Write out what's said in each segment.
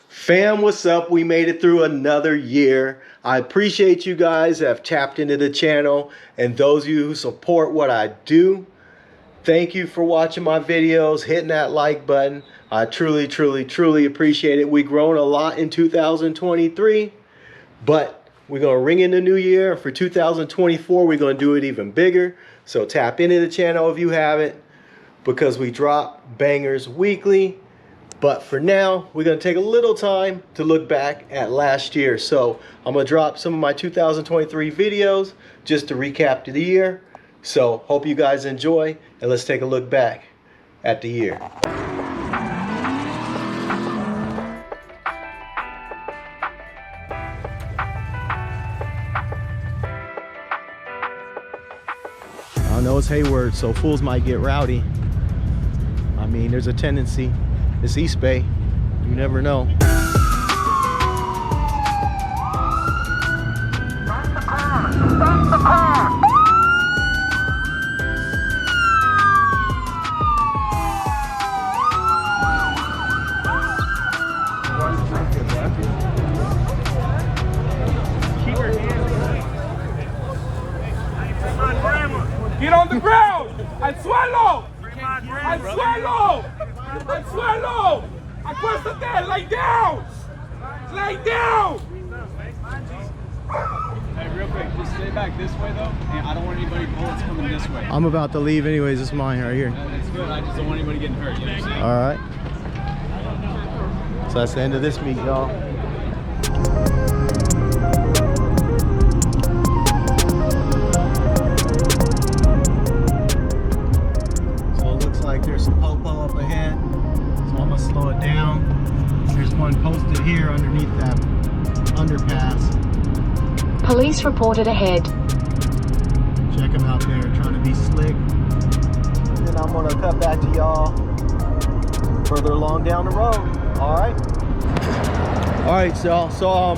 Fam, what's up? We made it through another year. I appreciate you guys that have tapped into the channel, and those of you who support what I do. Thank you for watching my videos, hitting that like button. I truly appreciate it. We've grown a lot in 2023, but we're going to ring in the new year. For 2024, we're going to do it even bigger. So tap into the channel if you haven't, because we drop bangers weekly. But for now, we're going to take a little time to look back at last year. So I'm going to drop some of my 2023 videos just to recap the year. So hope you guys enjoy, and let's take a look back at the year. I know it's Hayward, so fools might get rowdy. I mean, there's a tendency. It's East Bay. You never know. Stop the car! Get on the ground! Al suelo! Al suelo! Al suelo! Acuéstate! Lay down! Lay down! Hey, real quick, just stay back this way though, and I don't want anybody bullets coming this way. I'm about to leave anyways. It's mine right here. It's good, I just don't want anybody getting hurt, you know what I'm saying? All right. So that's the end of this meet, y'all. So it looks like there's some popo up ahead. So I'm gonna slow it down. There's one posted here underneath that underpass. Police reported ahead. Check them out there, trying to be slick. And then I'm gonna cut back to y'all further along down the road. All right. All right, so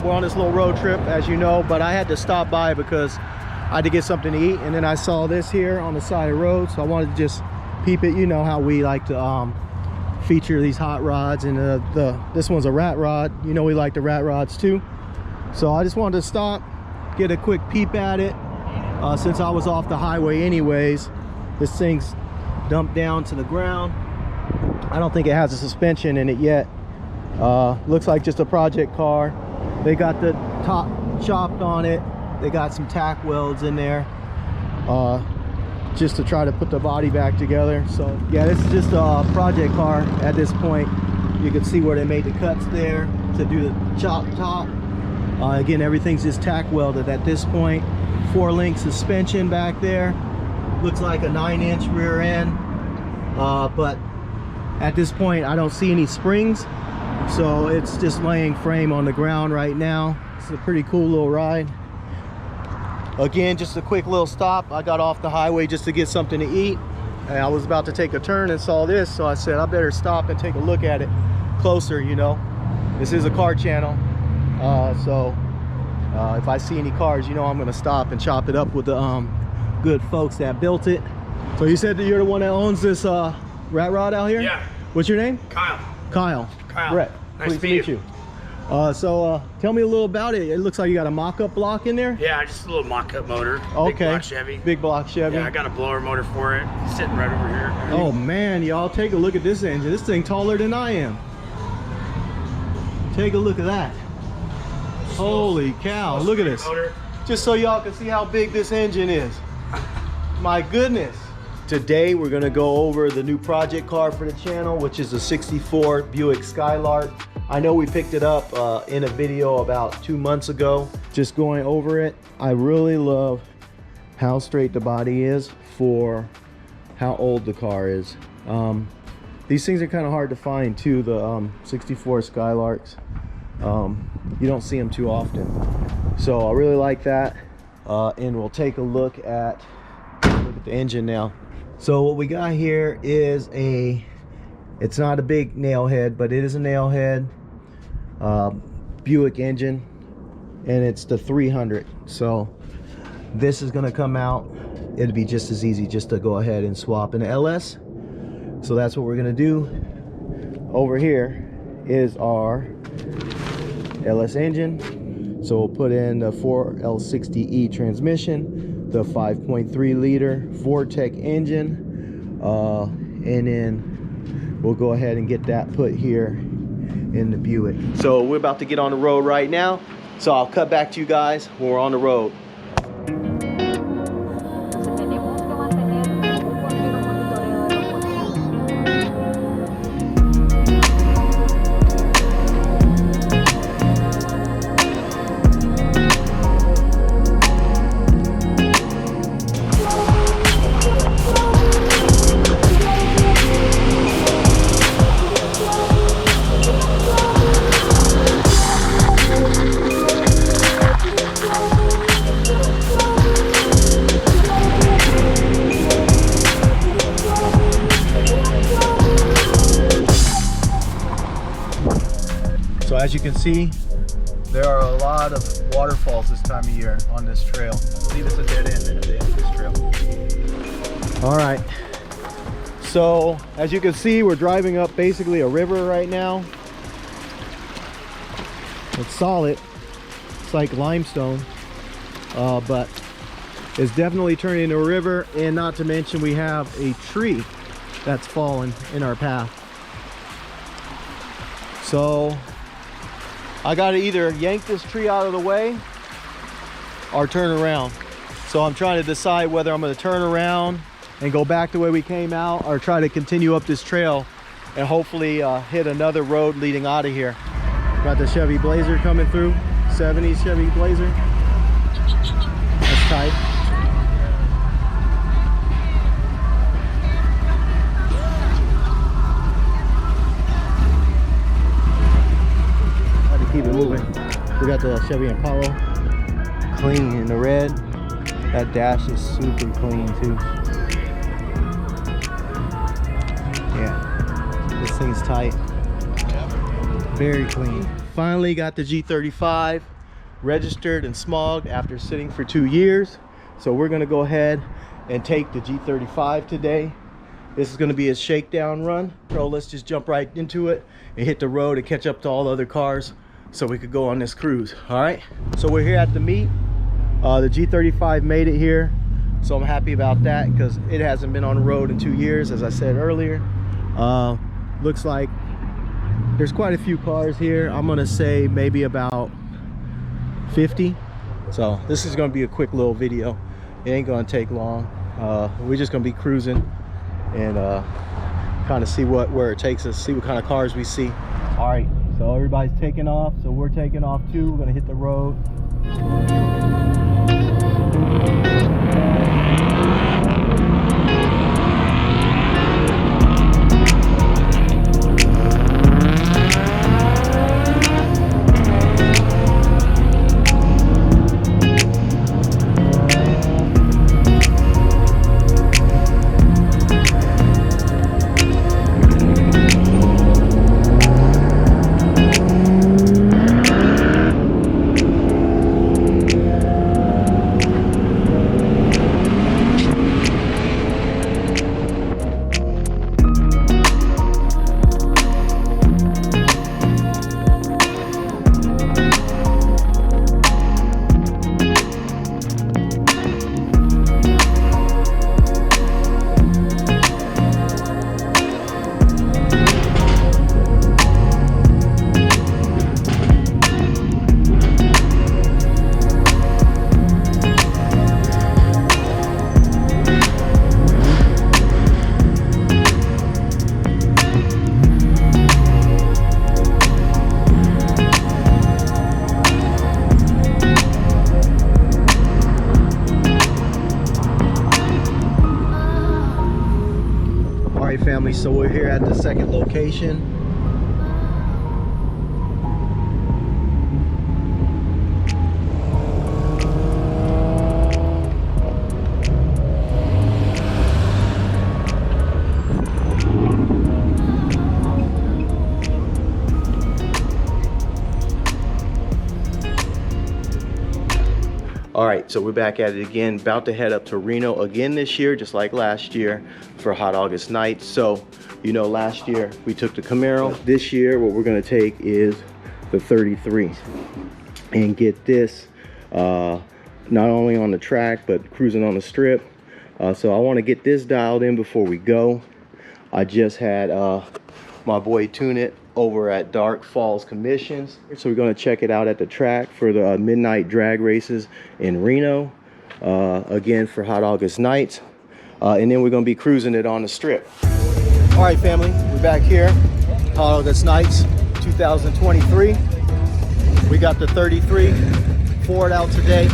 we're on this little road trip, as you know, but I had to stop by because I had to get something to eat, and then I saw this here on the side of the road, so I wanted to just peep it. You know how we like to feature these hot rods, and this one's a rat rod. You know we like the rat rods too. So I just wanted to stop, get a quick peep at it. Since I was off the highway anyways, this thing's dumped down to the ground. I don't think it has a suspension in it yet. Looks like just a project car. They got the top chopped on it. They got some tack welds in there just to try to put the body back together. So yeah, this is just a project car at this point. You can see where they made the cuts there to do the chop top. Again, everything's just tack welded at this point. 4-link suspension back there. Looks like a 9-inch rear end, but at this point I don't see any springs, so it's just laying frame on the ground right now. It's a pretty cool little ride. Again, just a quick little stop. I got off the highway just to get something to eat, and I was about to take a turn and saw this, so I said I better stop and take a look at it closer. You know, this is a car channel, so if I see any cars, you know I'm gonna stop and chop it up with the good folks that built it. So you said that you're the one that owns this rat rod out here? Yeah. What's your name? Kyle. Kyle. Kyle. Brett. Nice Pleased to meet you. So tell me a little about it. It looks like you got a mock-up block in there. Yeah, just a little mock-up motor. Okay. Big block Chevy. Big block Chevy. Yeah, I got a blower motor for it. It's sitting right over here. Oh man, y'all, take a look at this engine. This thing taller than I am. Take a look at that. Holy cow, look at this. Motor. Just so y'all can see how big this engine is. My goodness. Today we're gonna go over the new project car for the channel, which is a 64 Buick Skylark. I know we picked it up in a video about 2 months ago. Just going over it. I really love how straight the body is for how old the car is. These things are kind of hard to find too, the 64 Skylarks. You don't see them too often. So I really like that. And we'll take a look at the engine now. So what we got here is it's not a big nail head, but it is a nail head Buick engine, and it's the 300. So this is gonna come out. It'd be just as easy just to go ahead and swap an LS. So that's what we're gonna do. Over here is our LS engine. So we'll put in the 4L60E transmission, the 5.3 liter Vortec engine, and then we'll go ahead and get that put here in the Buick. So we're about to get on the road right now. So I'll cut back to you guys when we're on the road. So as you can see, there are a lot of waterfalls this time of year on this trail. I believe it's a dead end at the end of this trail. All right. So as you can see, we're driving up basically a river right now. It's solid. It's like limestone, but it's definitely turning into a river. And not to mention, we have a tree that's fallen in our path. So I gotta either yank this tree out of the way or turn around. So I'm trying to decide whether I'm gonna turn around and go back the way we came out, or try to continue up this trail and hopefully hit another road leading out of here. Got the Chevy Blazer coming through, 70s Chevy Blazer. That's tight. Keep it moving. We got the Chevy Impala, clean in the red. That dash is super clean too. Yeah, this thing's tight. Very clean. Finally got the G35 registered and smogged after sitting for 2 years. So we're gonna go ahead and take the G35 today. This is gonna be a shakedown run. So let's just jump right into it and hit the road and catch up to all the other cars, so we could go on this cruise. All right, so we're here at the meet. The G35 made it here, so I'm happy about that because it hasn't been on the road in 2 years, as I said earlier. Looks like there's quite a few cars here. I'm gonna say maybe about 50. So this is gonna be a quick little video. It ain't gonna take long. We're just gonna be cruising and kind of see where it takes us, see what kind of cars we see. All right. So everybody's taking off, so we're taking off too. We're gonna hit the road. Family, so we're here at the second location. All right, so we're back at it again, about to head up to Reno again this year, just like last year for Hot August Night. So, you know, last year we took the Camaro. This year, what we're gonna take is the 33 and get this not only on the track but cruising on the strip. So I want to get this dialed in before we go. I just had my boy tune it over at Dark Falls Commissions, so we're going to check it out at the track for the midnight drag races in Reno, again for Hot August Nights, and then we're going to be cruising it on the strip. All right, family, we're back here, Hot August Nights 2023. We got the 33 Ford out today.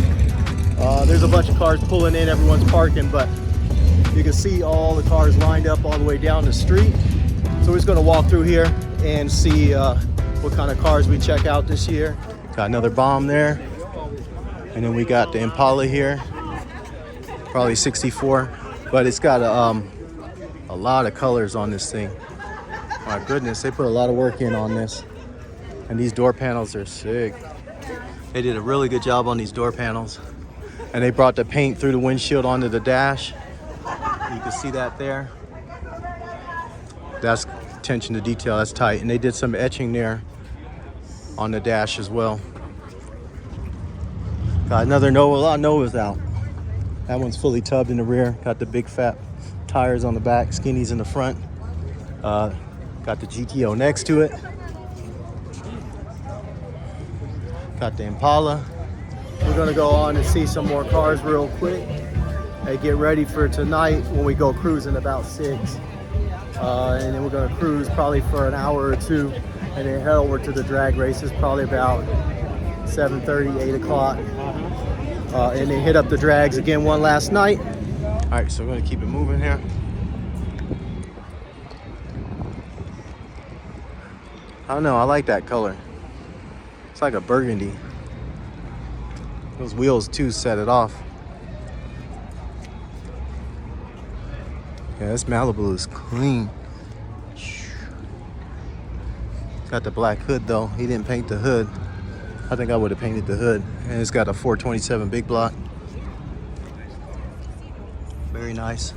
There's a bunch of cars pulling in, everyone's parking, but you can see all the cars lined up all the way down the street. So we're just going to walk through here and see what kind of cars we check out this year. Got another bomb there, and then we got the Impala here, probably 64, but it's got a lot of colors on this thing. My goodness, they put a lot of work in on this, and these door panels are sick. They did a really good job on these door panels, and they brought the paint through the windshield onto the dash. You can see that there. That's attention to detail, that's tight. And they did some etching there on the dash as well. Got another Nova, a lot of Novas out. That one's fully tubbed in the rear. Got the big fat tires on the back, skinnies in the front. Got the GTO next to it. Got the Impala. We're gonna go on and see some more cars real quick. Hey, get ready for tonight when we go cruising about 6. And then we're gonna cruise probably for an hour or two, and then head over to the drag races probably about 7:30, 8 o'clock. And then hit up the drags again one last night. All right, so we're gonna keep it moving here. I don't know, I like that color. It's like a burgundy. Those wheels too set it off. Yeah, this Malibu is clean. Got the black hood though. He didn't paint the hood. I think I would have painted the hood. And it's got a 427 big block. Very nice.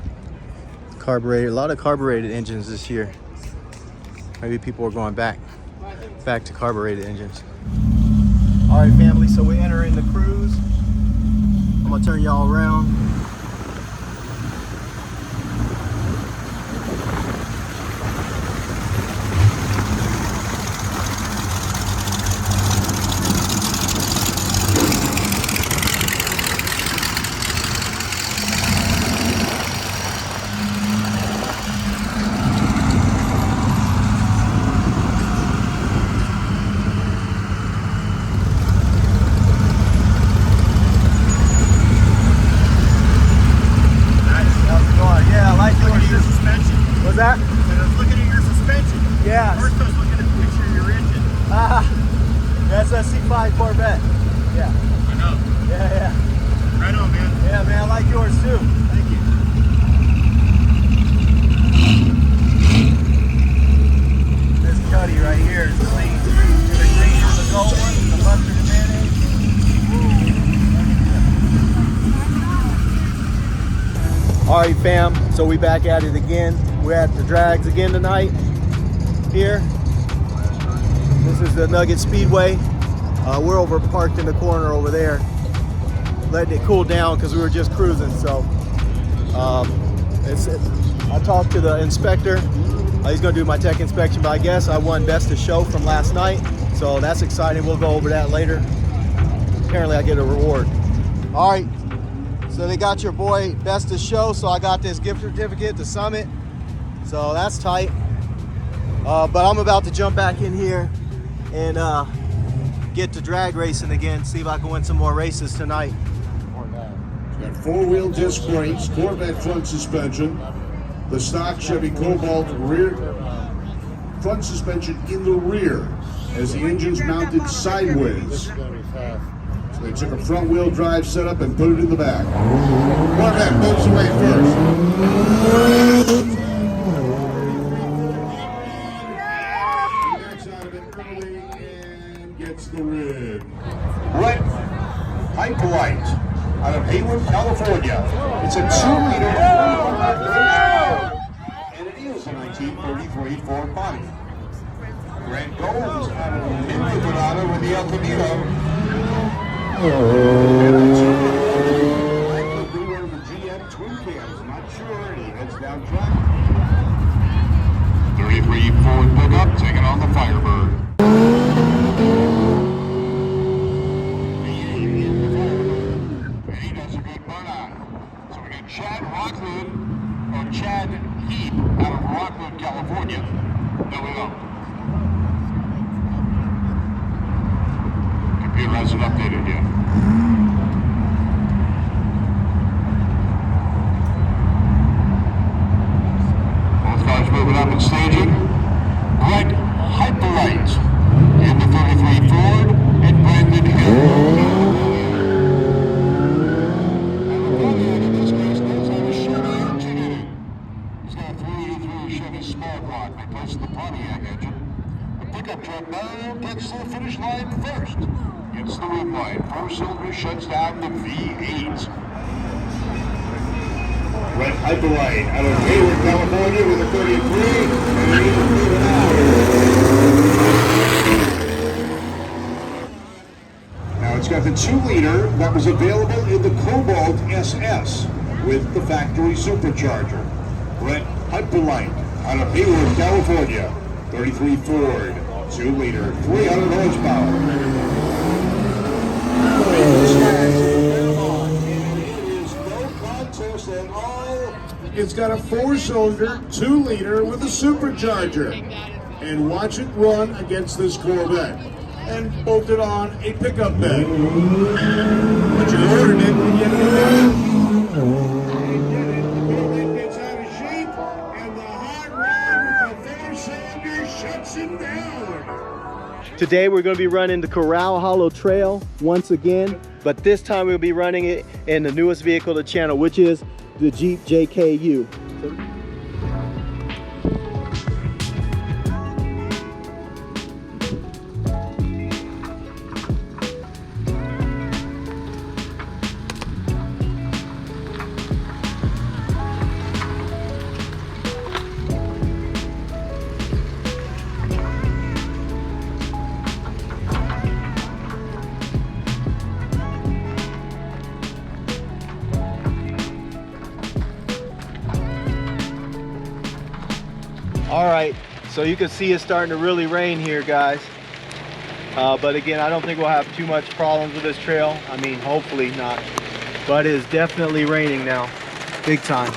Carbureted, a lot of carbureted engines this year. Maybe people are going back to carbureted engines. All right, family, so we're entering the cruise. I'm gonna turn y'all around. That? And I was looking at your suspension. Yeah. First I was looking at the picture of your engine. That's a C5 Corvette. Yeah. I know. Yeah. Right on, man. Yeah, man, I like yours too. Thank you. This cutty right here is clean. The green is the gold one, the mustard and mayonnaise. All right, fam, so we back at it again. We're at the drags again tonight here. This is the Nugget Speedway. We're over parked in the corner over there, letting it cool down because we were just cruising. So I talked to the inspector. He's gonna do my tech inspection, but I guess I won Best of Show from last night. So that's exciting. We'll go over that later. Apparently I get a reward. All right. So they got your boy Best of Show, so I got this gift certificate to Summit. So that's tight. But I'm about to jump back in here and get to drag racing again, see if I can win some more races tonight. Got 4-wheel disc brakes, Corvette front suspension, the stock Chevy Cobalt rear front suspension in the rear as the engine's mounted sideways. So they took a front wheel drive setup and put it in the back. Corvette moves away first. Gets out of it early and gets the win. Right. Hypolite out of Hayward, California. It's a 2-liter and it is a 1933 Ford body. Grant Gomes out of Midland Granada with the El Camino. One of the GM twin cams, not sure, and he heads down track. 33 Ford pickup taking on the Firebird. And he does a good burnout. So we got Chad Heap out of Rockland, California. There we go. Computer hasn't updated yet. Both cars moving up and staging. Brett Hyperlight in the 33 Ford and Brandon Hill. Gets to the finish line first. Gets the rim line. Four-cylinder shuts down the V8. Brett Hyperlight out of Hayward, California with a 33. And he's moving out. Now it's got the 2-liter that was available in the Cobalt SS with the factory supercharger. Brett Hyperlight out of Hayward, California. 33 Ford. 2-liter, 300 horsepower. It is no contest at all. It's got a 4-cylinder, 2-liter with a supercharger. And watch it run against this Corvette. And bolted on a pickup bed. But you ordered it and yet it didn't. The Corvette gets out of shape, and the hot rod with the 4-cylinder shuts him down. Today we're going to be running the Corral Hollow Trail once again, but this time we'll be running it in the newest vehicle of the channel, which is the Jeep JKU. All right, so you can see it's starting to really rain here, guys. But again, I don't think we'll have too much problems with this trail. I mean, hopefully not. But it is definitely raining now, big time.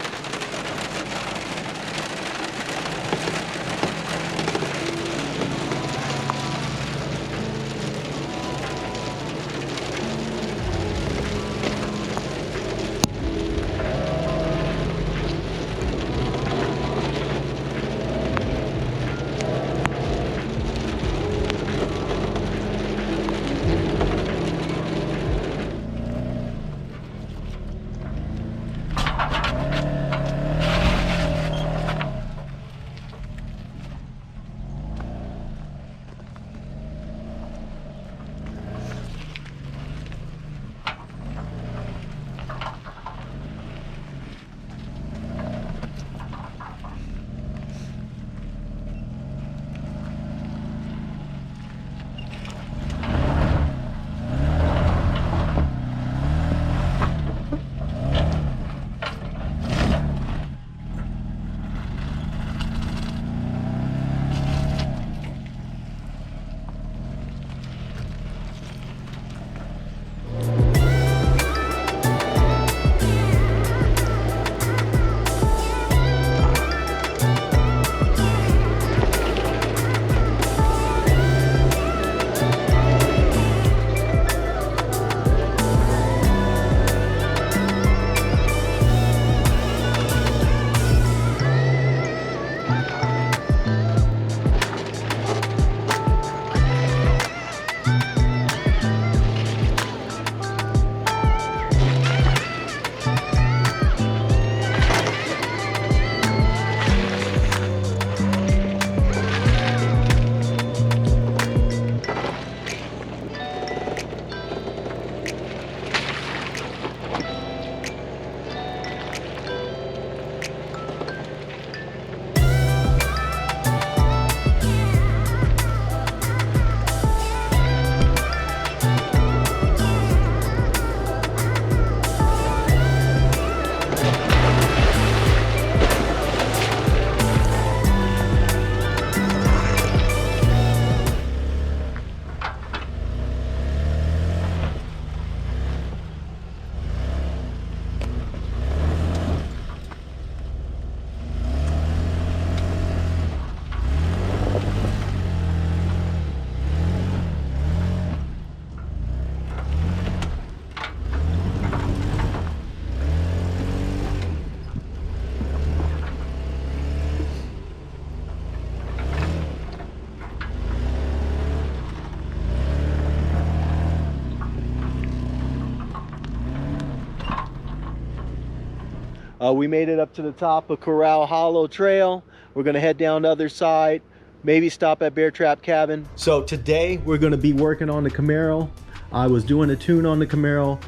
We made it up to the top of Corral Hollow Trail. We're gonna head down the other side, maybe stop at Bear Trap Cabin. So today we're gonna be working on the Camaro. I was doing a tune on the Camaro,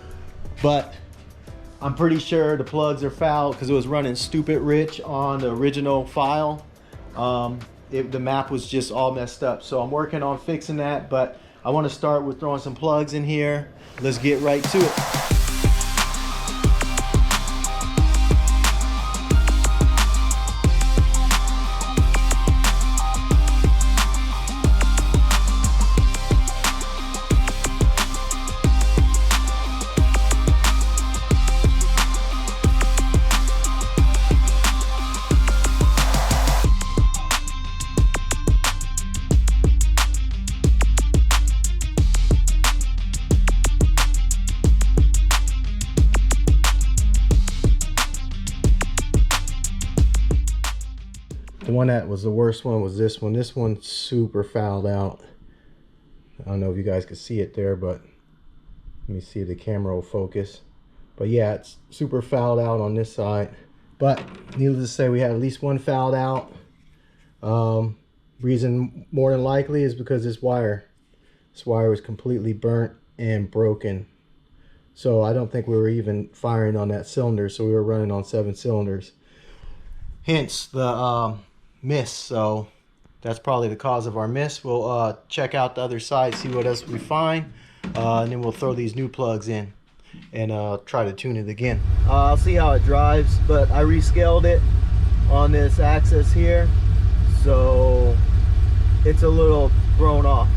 but I'm pretty sure the plugs are fouled because it was running stupid rich on the original file. The map was just all messed up. So I'm working on fixing that, but I want to start with throwing some plugs in here. Let's get right to it. The one that was the worst one was this one. This one's super fouled out. I don't know if you guys can see it there, but let me see if the camera will focus. But yeah, it's super fouled out on this side. But needless to say, we had at least one fouled out. Reason more than likely is because this wire was completely burnt and broken. So I don't think we were even firing on that cylinder. So we were running on 7 cylinders. Hence the miss. So that's probably the cause of our miss. We'll check out the other side, see what else we find, and then we'll throw these new plugs in and try to tune it again. I'll see how it drives, but I rescaled it on this axis here, so it's a little thrown off.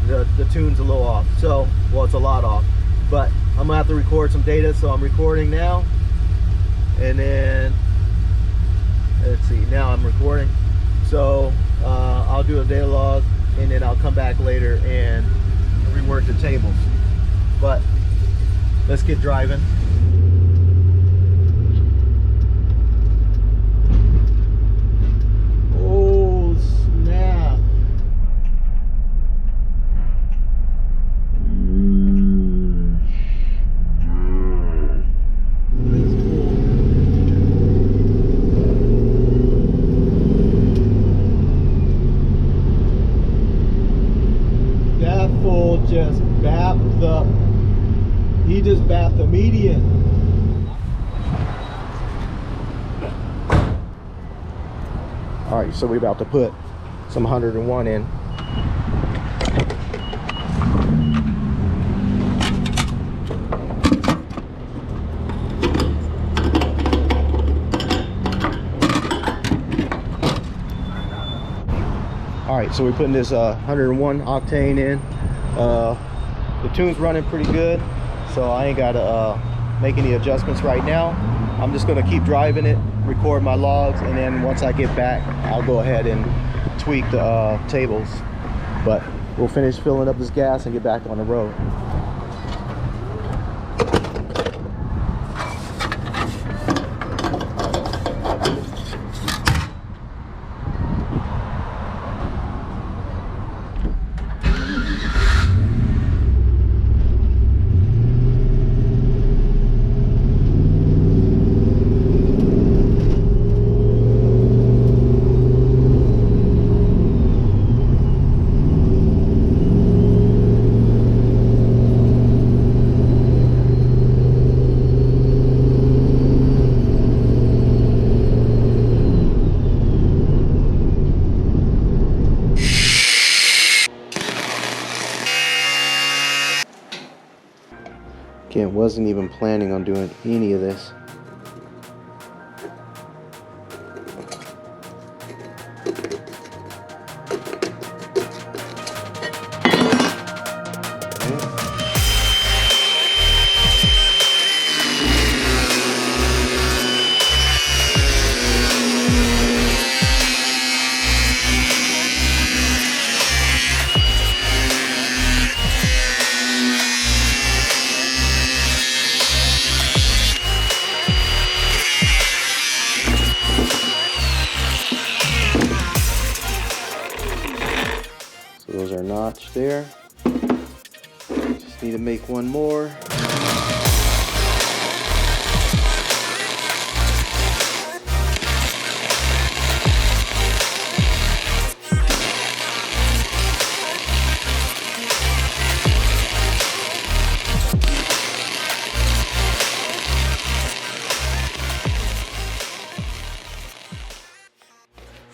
The tune's a little off, so well, it's a lot off, but I'm gonna have to record some data, so I'm recording now, and then let's see, now I'm recording. So I'll do a data log and then I'll come back later and rework the tables. But let's get driving. Oh snap. Just bapped he just bapped the median. All right, so we're about to put some 101 in. All right, so we're putting this 101 octane in. The tune's running pretty good, so I ain't gotta make any adjustments right now. I'm just gonna keep driving it, record my logs, and then once I get back, I'll go ahead and tweak the tables. But we'll finish filling up this gas and get back on the road. Again, wasn't even planning on doing any of this. Those are notched there. Just need to make one more.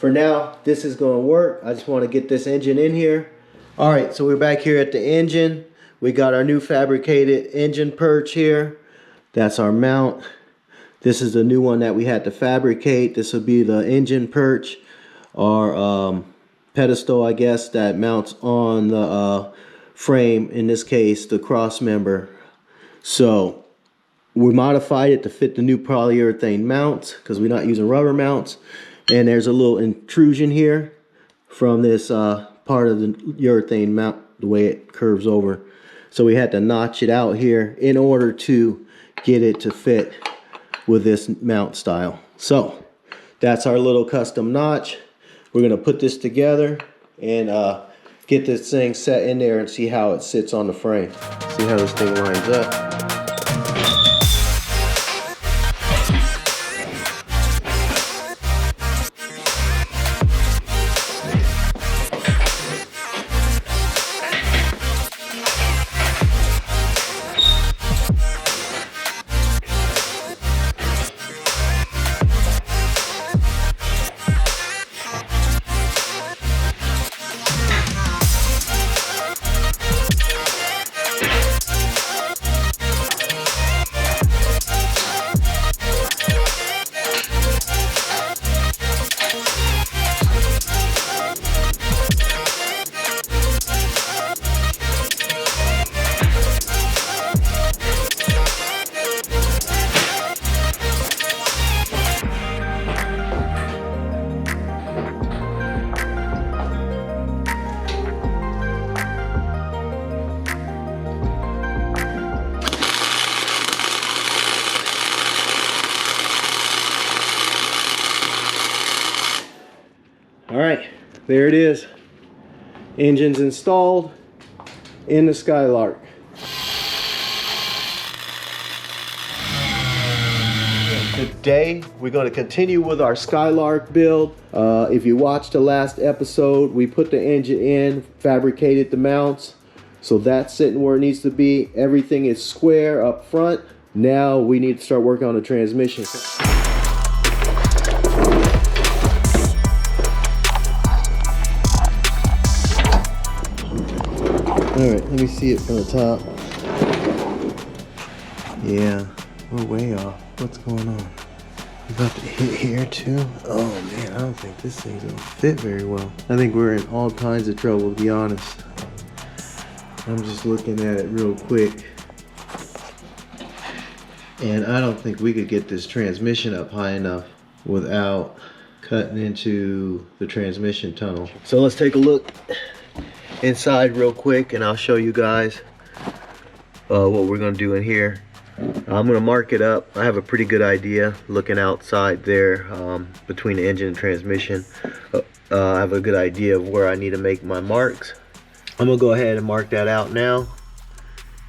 for now, this is going to work. I just want to get this engine in here. All right, so we're back here at the engine. We got our new fabricated engine perch here. That's our mount. This is the new one that we had to fabricate. This will be the engine perch, or pedestal, I guess, that mounts on the frame, in this case the cross member. So we modified it to fit the new polyurethane mounts because we're not using rubber mounts. And there's a little intrusion here from this part of the urethane mount, the way it curves over. So we had to notch it out here in order to get it to fit with this mount style. So that's our little custom notch. We're gonna put this together and get this thing set in there and see how it sits on the frame. See how this thing lines up. All right, there it is. Engine's installed in the Skylark. Today, we're going to continue with our Skylark build. If you watched the last episode, we put the engine in, fabricated the mounts. So that's sitting where it needs to be. Everything is square up front. Now we need to start working on the transmission. Alright, let me see it from the top. Yeah, we're way off. What's going on? You about to hit here too? Oh man, I don't think this thing's gonna fit very well. I think we're in all kinds of trouble, to be honest. I'm just looking at it real quick. And I don't think we could get this transmission up high enough without cutting into the transmission tunnel. So let's take a look inside real quick and I'll show you guys what we're gonna do in here. I'm gonna mark it up. I have a pretty good idea looking outside there between the engine and transmission. I have a good idea of where I need to make my marks. I'm gonna go ahead and mark that out now,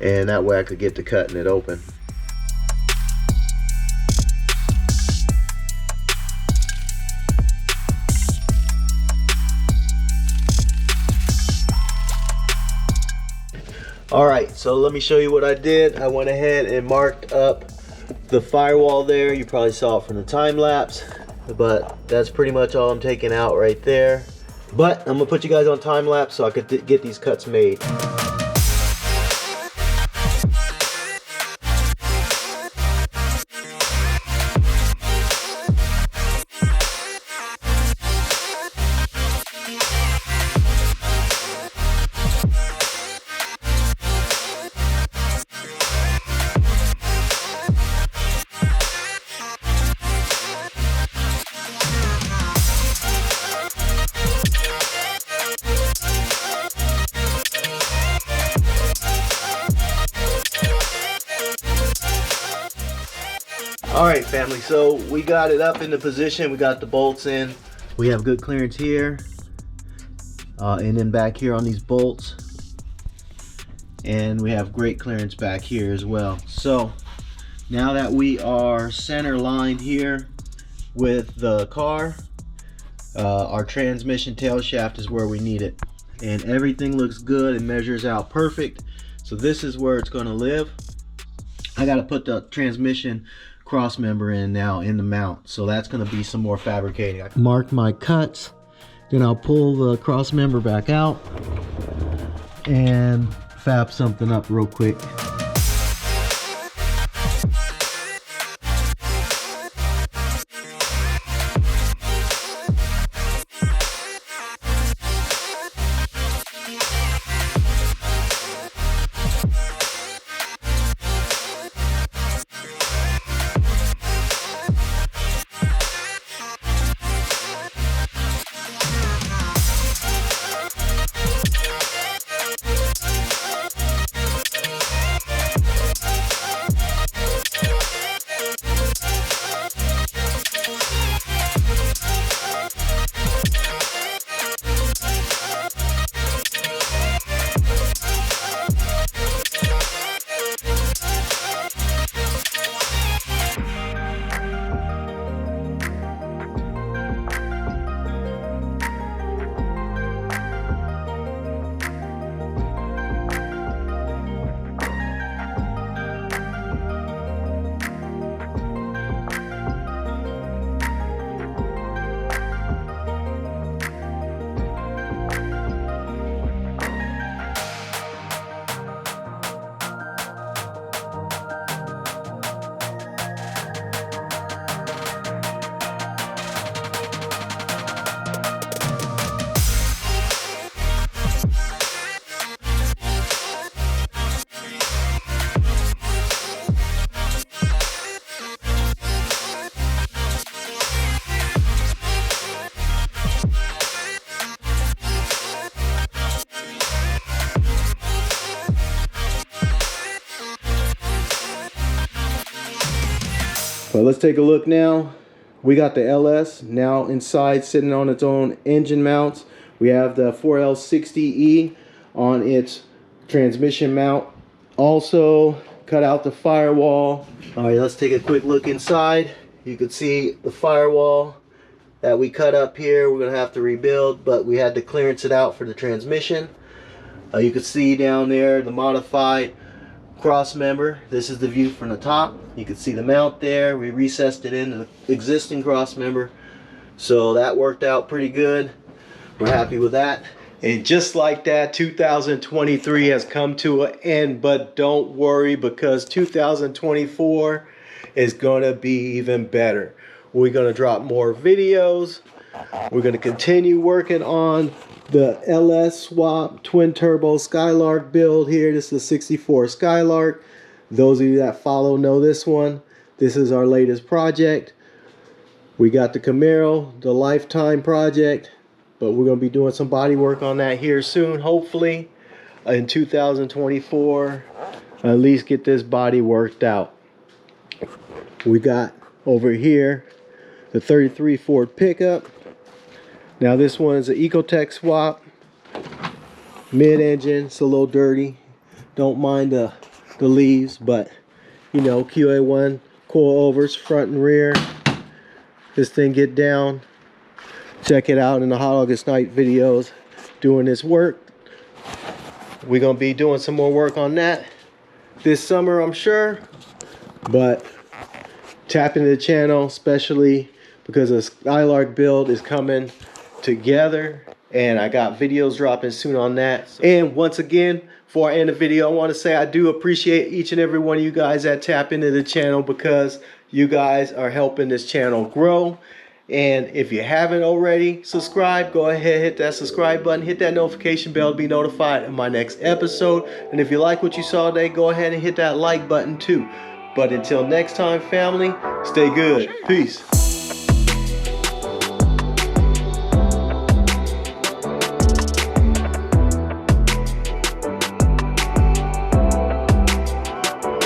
and that way I could get to cutting it open. Alright, so let me show you what I did. I went ahead and marked up the firewall there. You probably saw it from the time lapse, but that's pretty much all I'm taking out right there. But I'm gonna put you guys on time lapse so I could get these cuts made. Alright family, so we got it up into position, we got the bolts in. We have good clearance here, and then back here on these bolts. And we have great clearance back here as well. So now that we are center lined here with the car, our transmission tail shaft is where we need it. And everything looks good and measures out perfect. So this is where it's going to live. I got to put the transmission cross member in now in the mount. So that's going to be some more fabricating. I marked my cuts, then I'll pull the cross member back out and fab something up real quick. Well, let's take a look now. We got the LS now inside, sitting on its own engine mounts. We have the 4L60E on its transmission mount. Also cut out the firewall. All right, let's take a quick look inside. You can see the firewall that we cut up here. We're gonna have to rebuild, but we had to clearance it out for the transmission. You can see down there the modified cross member. This is the view from the top. You can see the mount there. We recessed it into the existing cross member, so that worked out pretty good. We're happy with that. And just like that, 2023 has come to an end, but don't worry, because 2024 is gonna be even better. We're gonna drop more videos. We're gonna continue working on the LS swap twin turbo Skylark build here. This is a 64 Skylark. Those of you that follow know this one. This is our latest project. We got the Camaro, the Lifetime project, but we're going to be doing some body work on that here soon, hopefully in 2024. At least get this body worked out. We got over here the 33 Ford pickup. Now this one is an Ecotec swap, mid-engine. It's a little dirty, don't mind the leaves, but you know, QA1 coilovers front and rear. This thing get down. Check it out in the Hot August Night videos doing this work. We're gonna be doing some more work on that this summer, I'm sure, but tap into the channel, especially because the Skylark build is coming together and I got videos dropping soon on that. And once again, before I end the video, I want to say I do appreciate each and every one of you guys that tap into the channel, because you guys are helping this channel grow. And if you haven't already subscribed, go ahead, hit that subscribe button, hit that notification bell to be notified of my next episode. And if you like what you saw today, go ahead and hit that like button too. But until next time, family, stay good. Peace.